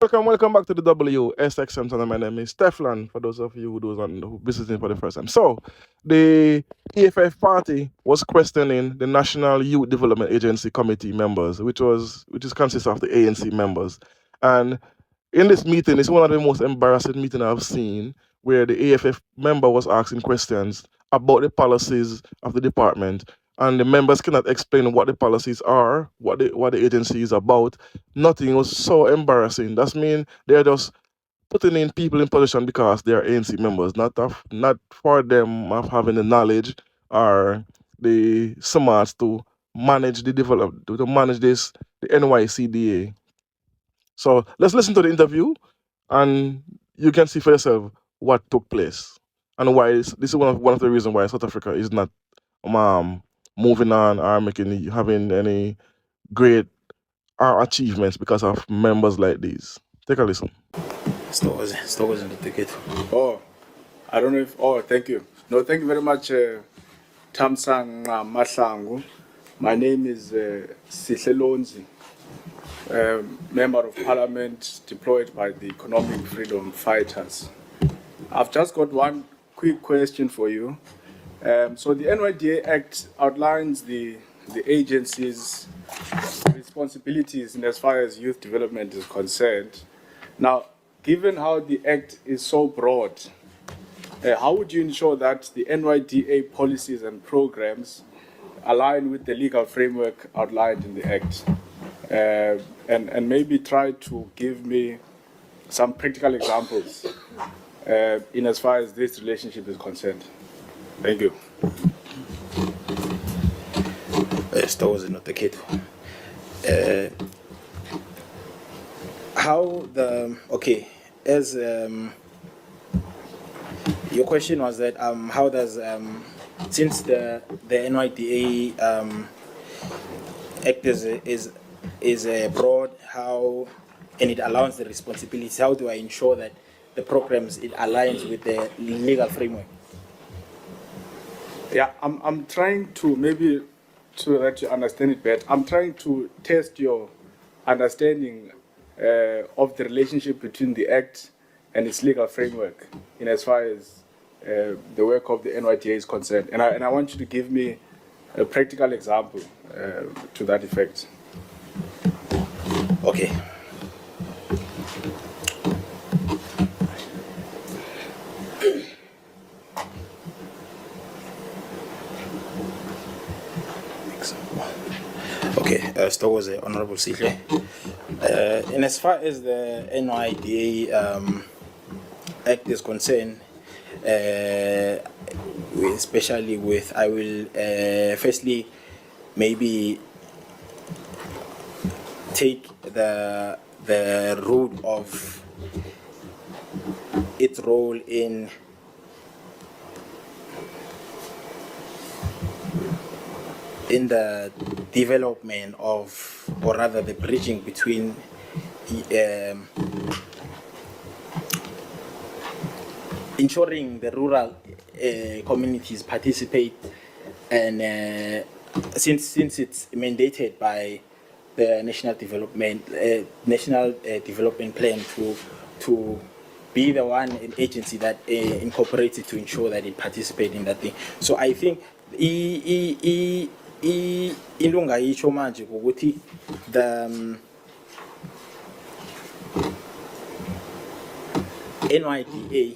Welcome back to the WSXM channel. My name is Stefan, for those of you who visiting for the first time. So, the EFF party was questioning the National Youth Development Agency committee members, which is consists of the ANC members. And in this meeting, it's one of the most embarrassing meetings I've seen, where the EFF member was asking questions about the policies of the department, and the members cannot explain what the policies are, what the agency is about. Nothing. Was so embarrassing. That's mean they're just putting in people in position because they are ANC members, not for them of having the knowledge or the smarts to manage to manage the NYCDA. So let's listen to the interview, and you can see for yourself what took place and why this is one of the reasons why South Africa is not moving on or having any great achievements because of members like these. Take a listen. Stores in the ticket. Oh, I don't know if. Oh, thank you. No, thank you very much, Tamsang Mahlangu. My name is Sihle Lonzi, Member of Parliament deployed by the Economic Freedom Fighters. I've just got one quick question for you. So the NYDA Act outlines the agency's responsibilities in as far as youth development is concerned. Now, given how the Act is so broad, how would you ensure that the NYDA policies and programs align with the legal framework outlined in the Act? And maybe try to give me some practical examples in as far as this relationship is concerned. Thank you. Stores in the ticket. As your question was that how does since the NYDA Act is broad, how and it allows the responsibilities, how do I ensure that the programs it aligns with the legal framework? Yeah, I'm trying to maybe so that you understand it better. I'm trying to test your understanding of the relationship between the Act and its legal framework in as far as the work of the NYDA is concerned. And I want you to give me a practical example to that effect. Okay. Okay, Stores, Honorable Sihle. And as far as the NYDA Act is concerned, especially with, I will firstly maybe take the root of its role in the development of, or rather the bridging between ensuring the rural communities participate, and since it's mandated by the National Development Plan to be the one agency that incorporates it to ensure that it participates in that thing. So I think into ngayisho manje ukuthi the NYDA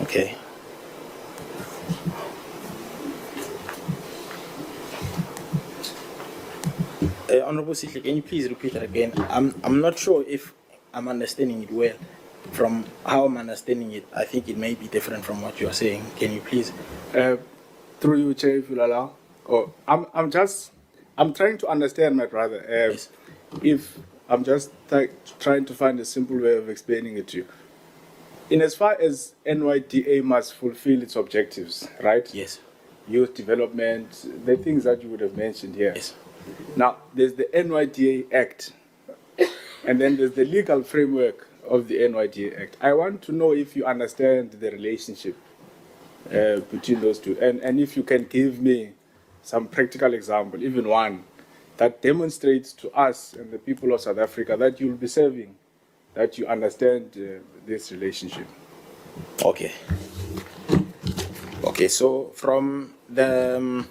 okay. Honorable Sihle, can you please repeat that again? I'm not sure if I'm understanding it well. From how I'm understanding it, I think it may be different from what you are saying. Can you please? Through you, Chair, if you allow. Oh, I'm trying to understand, my brother. Yes. If I'm just trying to find a simple way of explaining it to you. In as far as NYDA must fulfill its objectives, right? Yes. Youth development, the things that you would have mentioned here. Yes. Now, there's the NYDA Act, and then there's the legal framework of the NYDA Act. I want to know if you understand the relationship between those two, and if you can give me some practical example, even one, that demonstrates to us and the people of South Africa that you'll be serving, that you understand this relationship. Okay. Okay, so from the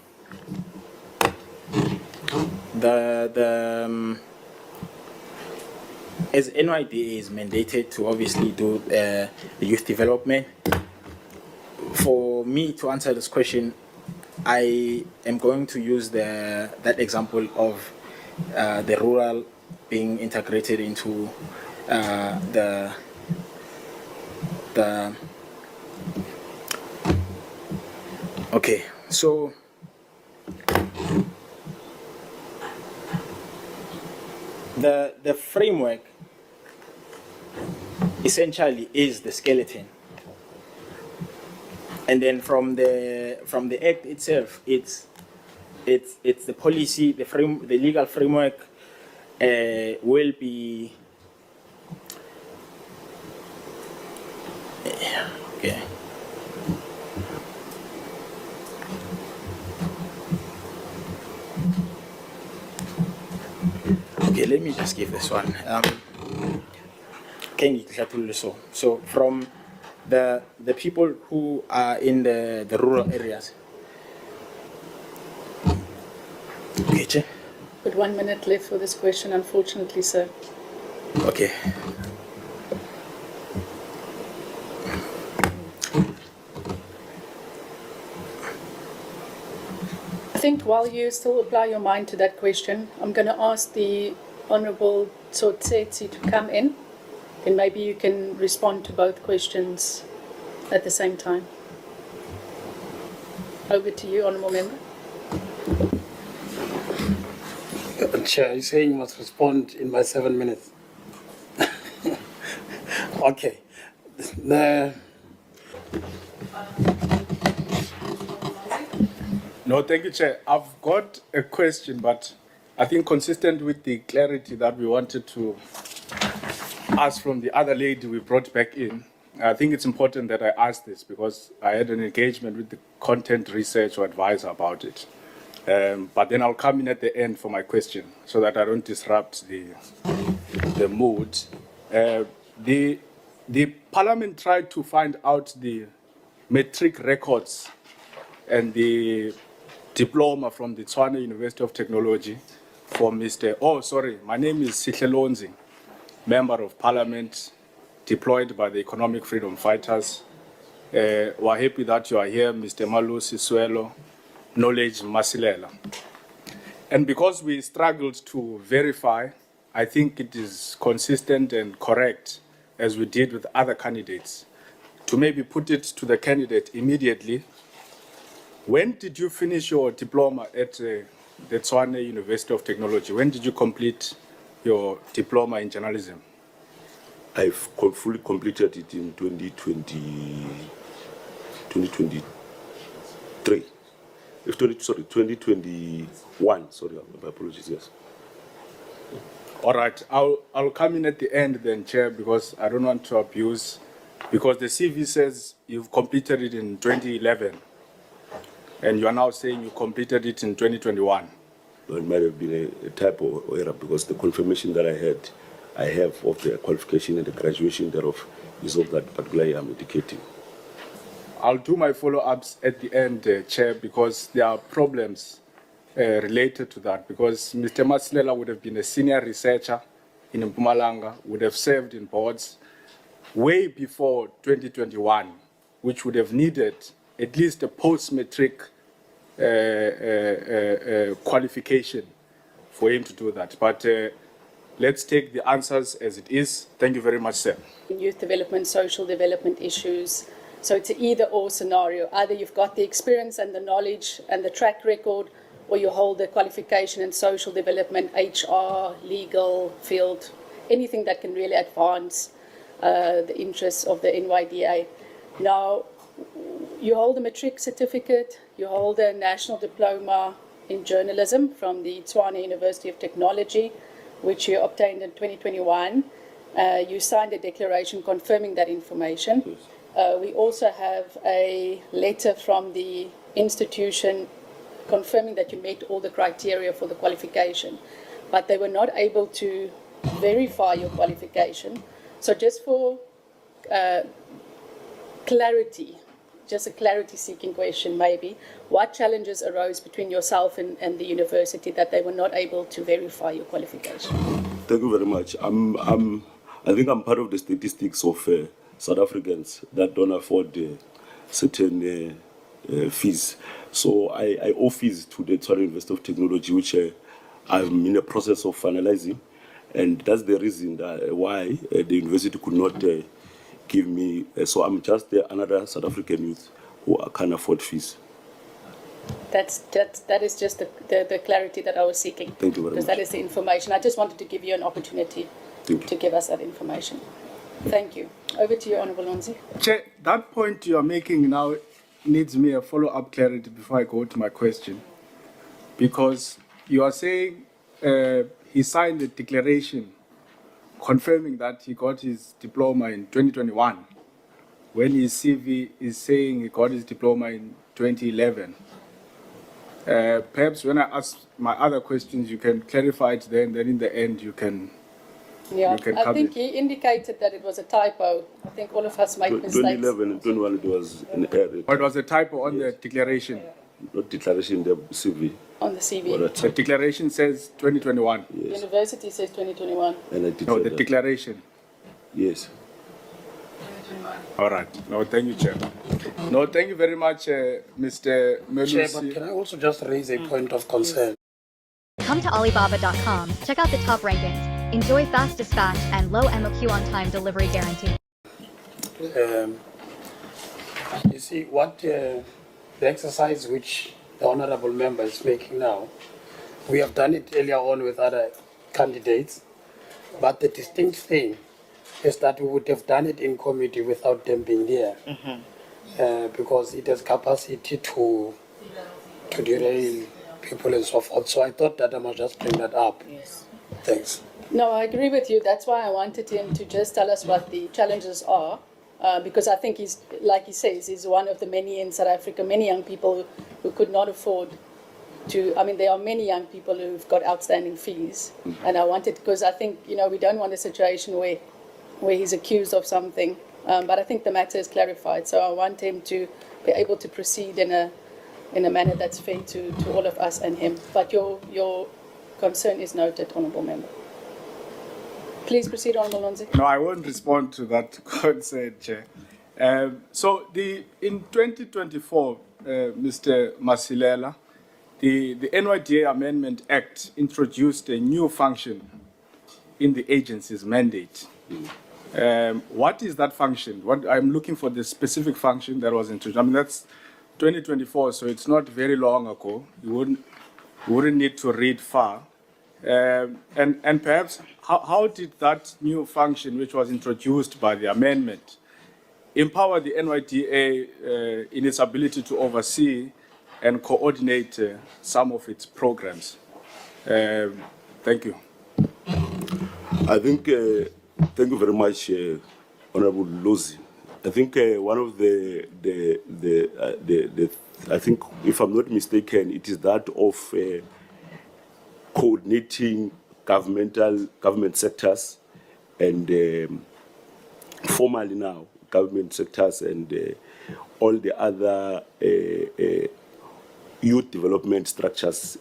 as NYDA is mandated to obviously do the youth development, for me to answer this question, I am going to use that example of the rural being integrated into the okay, so the framework essentially is the skeleton, and then from the act itself, it's the policy, the legal framework will be okay. Okay, let me just give this one. So from the people who are in the rural areas. Okay, Che? But 1 minute left for this question, unfortunately, sir. Okay. I think while you still apply your mind to that question, I'm going to ask the Honourable Tsotsetsi to come in, and maybe you can respond to both questions at the same time. Over to you, Honourable Member. Chair, you're saying you must respond in my 7 minutes. Okay. No, thank you, Chair. I've got a question, but I think consistent with the clarity that we wanted to ask from the other lady we brought back in, I think it's important that I ask this because I had an engagement with the content research or advisor about it. But then I'll come in at the end for my question so that I don't disrupt the mood. The Parliament tried to find out the matric records and the diploma from the Tshwane University of Technology for my name is Sihle Lonzi, Member of Parliament, deployed by the Economic Freedom Fighters. We're happy that you are here, Mr. Malusi Swelo, Knowledge Masilela. And because we struggled to verify, I think it is consistent and correct, as we did with other candidates, to maybe put it to the candidate immediately. When did you finish your diploma at the Tshwane University of Technology? When did you complete your diploma in journalism? I've fully completed it in 2023. 2021. Sorry, my apologies. Yes. All right, I'll come in at the end then, Chair, because I don't want to abuse, because the CV says you've completed it in 2011, and you are now saying you completed it in 2021. Well, it might have been a typo or error because the confirmation that I have of the qualification and the graduation thereof is of that particular year I'm indicating. I'll do my follow-ups at the end, Chair, because there are problems related to that, because Mr. Masilela would have been a senior researcher in Mpumalanga, would have served in boards way before 2021, which would have needed at least a post-matric qualification for him to do that. But let's take the answers as it is. Thank you very much, sir. Youth development, social development issues. So it's an either-or scenario. Either you've got the experience and the knowledge and the track record, or you hold the qualification in social development, HR, legal field, anything that can really advance the interests of the NYDA. Now, you hold a matric certificate, you hold a national diploma in journalism from the Tshwane University of Technology, which you obtained in 2021. You signed a declaration confirming that information. We also have a letter from the institution confirming that you met all the criteria for the qualification, but they were not able to verify your qualification. So just for clarity, just a clarity-seeking question maybe, what challenges arose between yourself and the university that they were not able to verify your qualification? Thank you very much. I think I'm part of the statistics of South Africans that don't afford certain fees. So I owe fees to the Tshwane University of Technology, which I'm in the process of finalizing. And that's the reason that why the university could not give me. So I'm just another South African youth who can't afford fees. That is just the clarity that I was seeking. Thank you very because much. that is the information. I just wanted to give you an opportunity to give us that information. Thank you. Over to you, Honourable Lonzi. Chair, that point you are making now needs me a follow-up clarity before I go to my question. Because you are saying he signed a declaration confirming that he got his diploma in 2021, when his CV is saying he got his diploma in 2011. Perhaps when I ask my other questions, you can clarify it then in the end you can. Yeah, You can I come think in. he indicated that it was a typo. I think all of us make mistakes. 2011 and 21 it was an error. Or it was a typo on the declaration. Not declaration, the CV. On the CV. The declaration says 2021. The university says 2021. And I did No, say the that. declaration. Yes. All right. No, thank you, Chair. No, thank you very much, Mr. Chair, but Melusi. can I also just raise a point of concern? Come to Alibaba.com, check out the top rankings, enjoy fast dispatch and low MOQ on time delivery guarantee. You see, what the exercise which the honorable member is making now, we have done it earlier on with other candidates, but the distinct thing is that we would have done it in committee without them being there, because it has capacity to derail people and so forth. So I thought that I must just bring that up. Yes. Thanks. No, I agree with you. That's why I wanted him to just tell us what the challenges are, because I think he's, like he says, he's one of the many in South Africa, many young people who could not afford to, I mean, there are many young people who've got outstanding fees, and I wanted, because I think, we don't want a situation where he's accused of something, but I think the matter is clarified, so I want him to be able to proceed in a manner that's fair to all of us and him. But your concern is noted, Honourable Member. Please proceed, Honourable Lonzi. No, I won't respond to that concern, Chair. So in 2024, Mr. Masilela, the NYDA Amendment Act introduced a new function in the agency's mandate. What is that function? I'm looking for the specific function that was introduced. I mean, that's 2024, so it's not very long ago. You wouldn't need to read far. And perhaps, how did that new function, which was introduced by the amendment, empower the NYDA in its ability to oversee and coordinate some of its programs? Thank you. I think, thank you very much, Honorable Lonzi. I think one of the I think, if I'm not mistaken, it is that of coordinating government sectors and formally now government sectors and all the other youth development structures.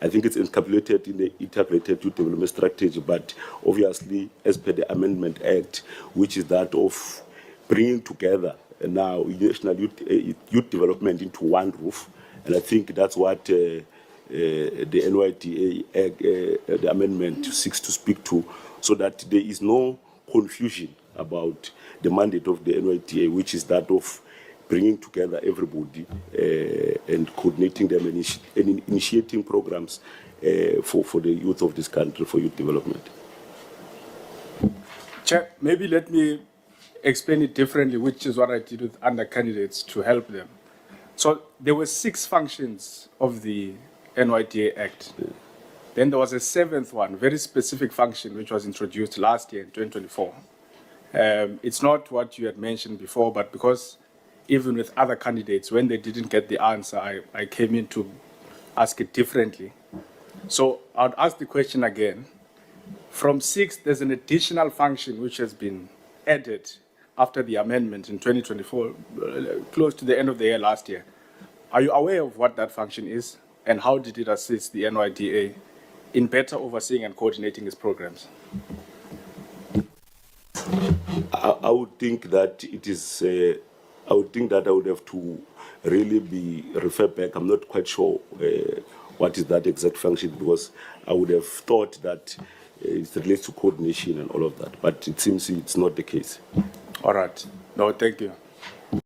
I think it's encapsulated in the integrated youth development strategy, but obviously as per the Amendment Act, which is that of bringing together now national youth development into one roof. And I think that's what the NYDA Act, the amendment seeks to speak to, so that there is no confusion about the mandate of the NYDA, which is that of bringing together everybody and coordinating them and initiating programs for the youth of this country, for youth development. Chair, maybe let me explain it differently, which is what I did with under candidates to help them. So there were 6 functions of the NYDA Act. Then there was a seventh one, very specific function, which was introduced last year in 2024. It's not what you had mentioned before, but because even with other candidates, when they didn't get the answer, I came in to ask it differently. So I'd ask the question again. From 6, there's an additional function which has been added after the amendment in 2024, close to the end of the year last year. Are you aware of what that function is, and how did it assist the NYDA in better overseeing and coordinating its programs? I would think that it is. I would think that I would have to really be referred back. I'm not quite sure what is that exact function, because I would have thought that it relates to coordination and all of that, but it seems it's not the case. All right. No, thank you.